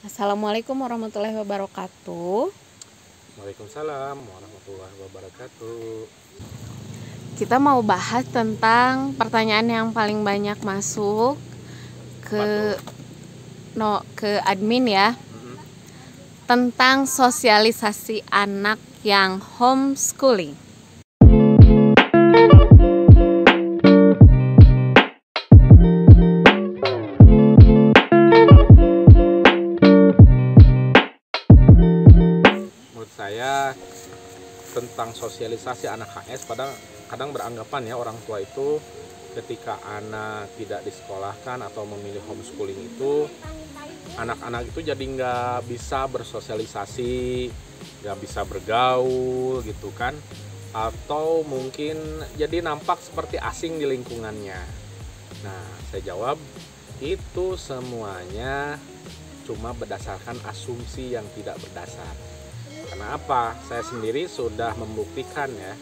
Assalamualaikum warahmatullahi wabarakatuh. Waalaikumsalam warahmatullahi wabarakatuh. Kita mau bahas tentang pertanyaan yang paling banyak masuk ke admin ya, Mm-mm. tentang sosialisasi anak yang homeschooling. Menurut saya tentang sosialisasi anak HS, kadang beranggapan ya orang tua itu ketika anak tidak disekolahkan atau memilih homeschooling itu, anak-anak itu jadi nggak bisa bersosialisasi, nggak bisa bergaul gitu kan, atau mungkin jadi nampak seperti asing di lingkungannya. Nah, saya jawab itu semuanya cuma berdasarkan asumsi yang tidak berdasar. Karena apa? Saya sendiri sudah membuktikan ya.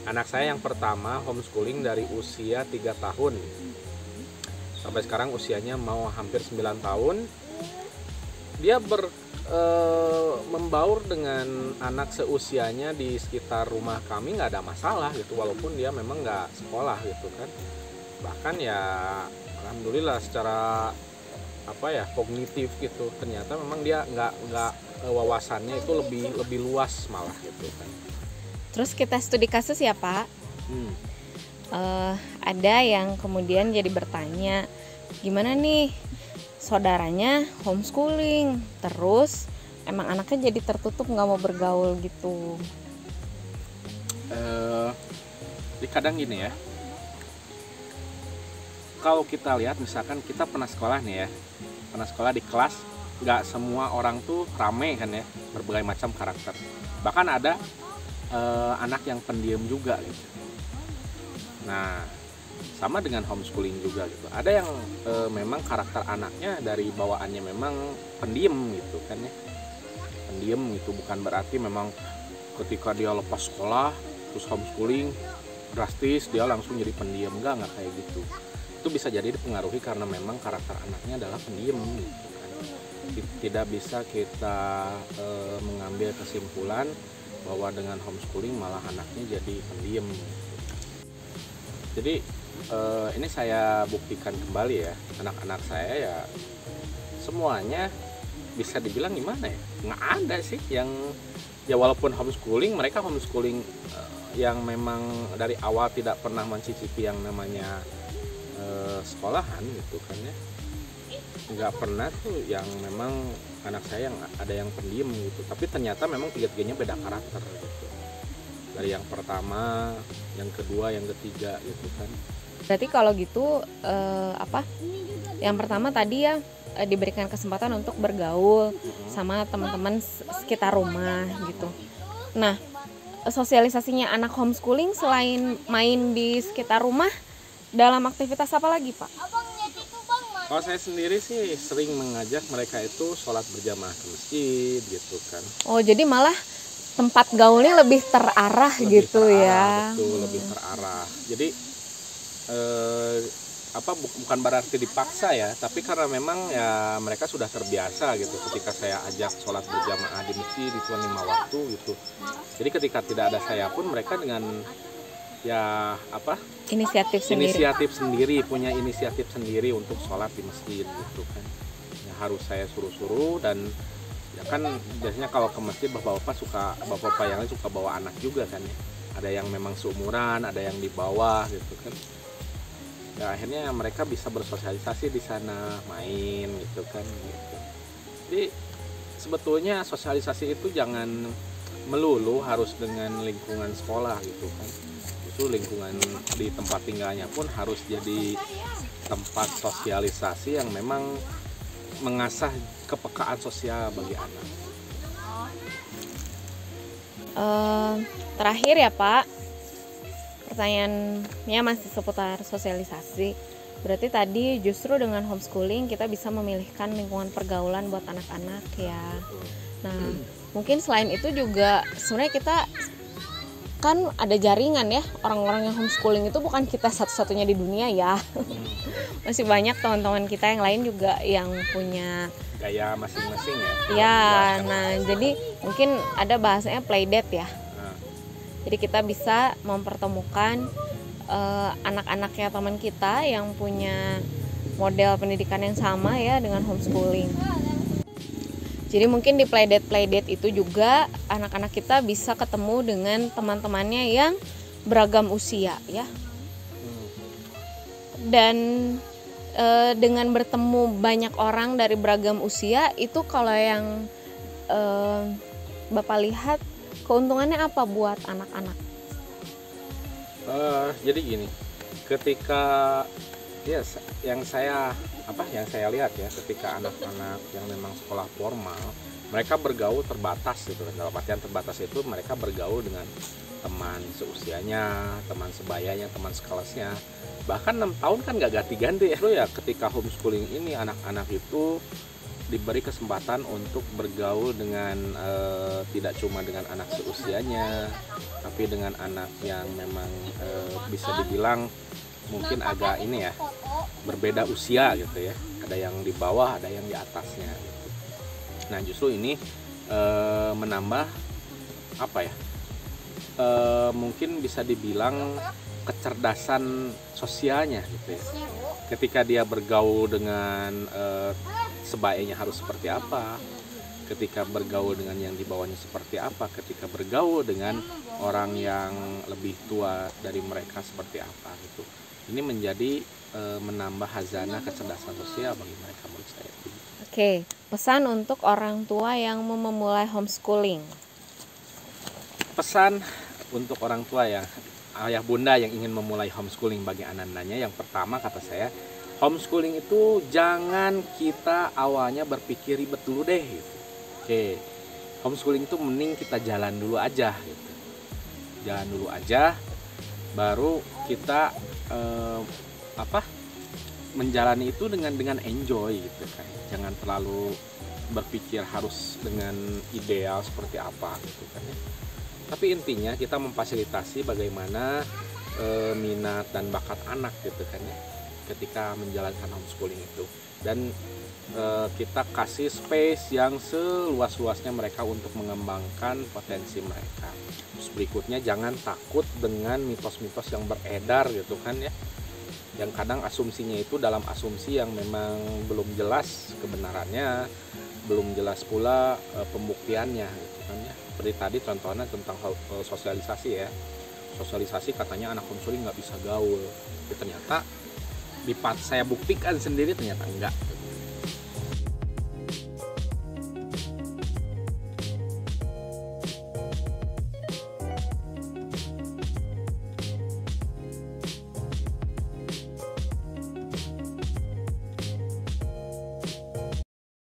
Anak saya yang pertama homeschooling dari usia 3 tahun. Sampai sekarang usianya mau hampir 9 tahun. Dia membaur dengan anak seusianya di sekitar rumah kami nggak ada masalah gitu. Walaupun dia memang nggak sekolah gitu kan. Bahkan ya alhamdulillah secara kognitif gitu, ternyata memang dia nggak wawasannya itu lebih luas malah gitu kan. Terus kita studi kasus ya Pak. Ada yang kemudian jadi bertanya, gimana nih saudaranya homeschooling, terus emang anaknya jadi tertutup nggak mau bergaul gitu. Jadi kadang gini ya, kalau kita lihat misalkan kita pernah sekolah nih ya, pernah sekolah di kelas, nggak semua orang tuh rame kan ya, berbagai macam karakter. Bahkan ada anak yang pendiam juga gitu. Nah, sama dengan homeschooling juga gitu. Ada yang memang karakter anaknya dari bawaannya memang pendiam gitu kan ya. Pendiam itu bukan berarti memang ketika dia lepas sekolah terus homeschooling drastis dia langsung jadi pendiam, enggak kayak gitu. Itu bisa jadi dipengaruhi karena memang karakter anaknya adalah pendiam gitu kan. Tidak bisa kita mengambil kesimpulan bahwa dengan homeschooling malah anaknya jadi pendiam gitu. Jadi ini saya buktikan kembali ya, anak-anak saya ya semuanya bisa dibilang gimana ya, nggak ada sih yang ya walaupun homeschooling, mereka homeschooling yang memang dari awal tidak pernah mencicipi yang namanya sekolahan gitu kan ya, nggak pernah tuh yang memang anak saya yang ada yang pendiam gitu. Tapi ternyata memang tiga-tiganya beda karakter gitu, dari yang pertama, yang kedua, yang ketiga gitu kan. Berarti kalau gitu yang pertama tadi ya, diberikan kesempatan untuk bergaul sama teman-teman sekitar rumah gitu. Nah, sosialisasinya anak homeschooling selain main di sekitar rumah, dalam aktivitas apa lagi Pak? Kalau saya sendiri sih sering mengajak mereka itu sholat berjamaah ke masjid gitu kan. Oh, jadi malah tempat gaulnya lebih terarah Lebih gitu terarah, ya. betul, lebih terarah. Jadi bukan berarti dipaksa ya, tapi karena memang ya mereka sudah terbiasa gitu. Ketika saya ajak sholat berjamaah di masjid itu 5 waktu gitu. Jadi ketika tidak ada saya pun mereka dengan inisiatif sendiri, punya inisiatif sendiri untuk sholat di masjid gitu kan. Ya, harus saya suruh-suruh, dan ya kan biasanya kalau ke masjid bapak-bapak yang lain suka bawa anak juga kan ya. Ada yang memang seumuran, ada yang di bawah gitu kan. Ya akhirnya mereka bisa bersosialisasi di sana, main gitu kan gitu. Jadi sebetulnya sosialisasi itu jangan melulu harus dengan lingkungan sekolah gitu kan. Justru lingkungan di tempat tinggalnya pun harus jadi tempat sosialisasi yang memang mengasah kepekaan sosial bagi anak. Terakhir ya Pak, pertanyaannya masih seputar sosialisasi. Berarti tadi justru dengan homeschooling kita bisa memilihkan lingkungan pergaulan buat anak-anak ya. Nah, mungkin selain itu juga sebenarnya kita kan ada jaringan ya, orang-orang yang homeschooling itu bukan kita satu-satunya di dunia ya. Masih banyak teman-teman kita yang lain juga yang punya gaya masing-masing ya. Ya, nah jadi mungkin ada bahasanya playdate ya. Jadi kita bisa mempertemukan anak-anaknya teman kita yang punya model pendidikan yang sama ya dengan homeschooling. Jadi mungkin di playdate itu juga anak-anak kita bisa ketemu dengan teman-temannya yang beragam usia ya. Dan dengan bertemu banyak orang dari beragam usia itu kalau yang Bapak lihat keuntungannya apa buat anak-anak? Jadi gini, ketika yang saya lihat ya, ketika anak-anak yang memang sekolah formal, mereka bergaul terbatas gitu. Dalam artian terbatas itu mereka bergaul dengan teman seusianya, teman sebayanya, teman sekelasnya. Bahkan 6 tahun kan gak ganti-ganti ya. Ya ketika homeschooling ini anak-anak itu diberi kesempatan untuk bergaul dengan tidak cuma dengan anak seusianya, tapi dengan anak yang memang bisa dibilang mungkin agak ini ya, berbeda usia gitu ya. Ada yang di bawah, ada yang di atasnya gitu. Nah justru ini menambah apa ya, mungkin bisa dibilang kecerdasan sosialnya gitu ya. Ketika dia bergaul dengan sebayanya harus seperti apa, ketika bergaul dengan yang di bawahnya seperti apa, ketika bergaul dengan orang yang lebih tua dari mereka seperti apa gitu. Ini menjadi menambah hazanah kecerdasan sosial bagi mereka menurut saya. Oke, pesan untuk orang tua yang mau memulai homeschooling. Pesan untuk orang tua yang ayah bunda yang ingin memulai homeschooling bagi anak-anaknya, yang pertama kata saya, homeschooling itu jangan kita awalnya berpikir ribet dulu deh gitu. Oke, homeschooling itu mending kita jalan dulu aja gitu. Jalan dulu aja, baru kita menjalani itu dengan enjoy gitu kan. Jangan terlalu berpikir harus dengan ideal seperti apa gitu kan ya. Tapi intinya kita memfasilitasi bagaimana minat dan bakat anak gitu kan ya, ketika menjalankan homeschooling itu. Dan kita kasih space yang seluas-luasnya mereka untuk mengembangkan potensi mereka. Terus berikutnya jangan takut dengan mitos-mitos yang beredar gitu kan ya, yang kadang asumsinya itu dalam asumsi yang memang belum jelas kebenarannya, belum jelas pula pembuktiannya gitu kan ya. Seperti tadi contohnya tentang sosialisasi ya, sosialisasi katanya anak homeschooling nggak bisa gaul, tapi ternyata saya buktikan sendiri ternyata enggak.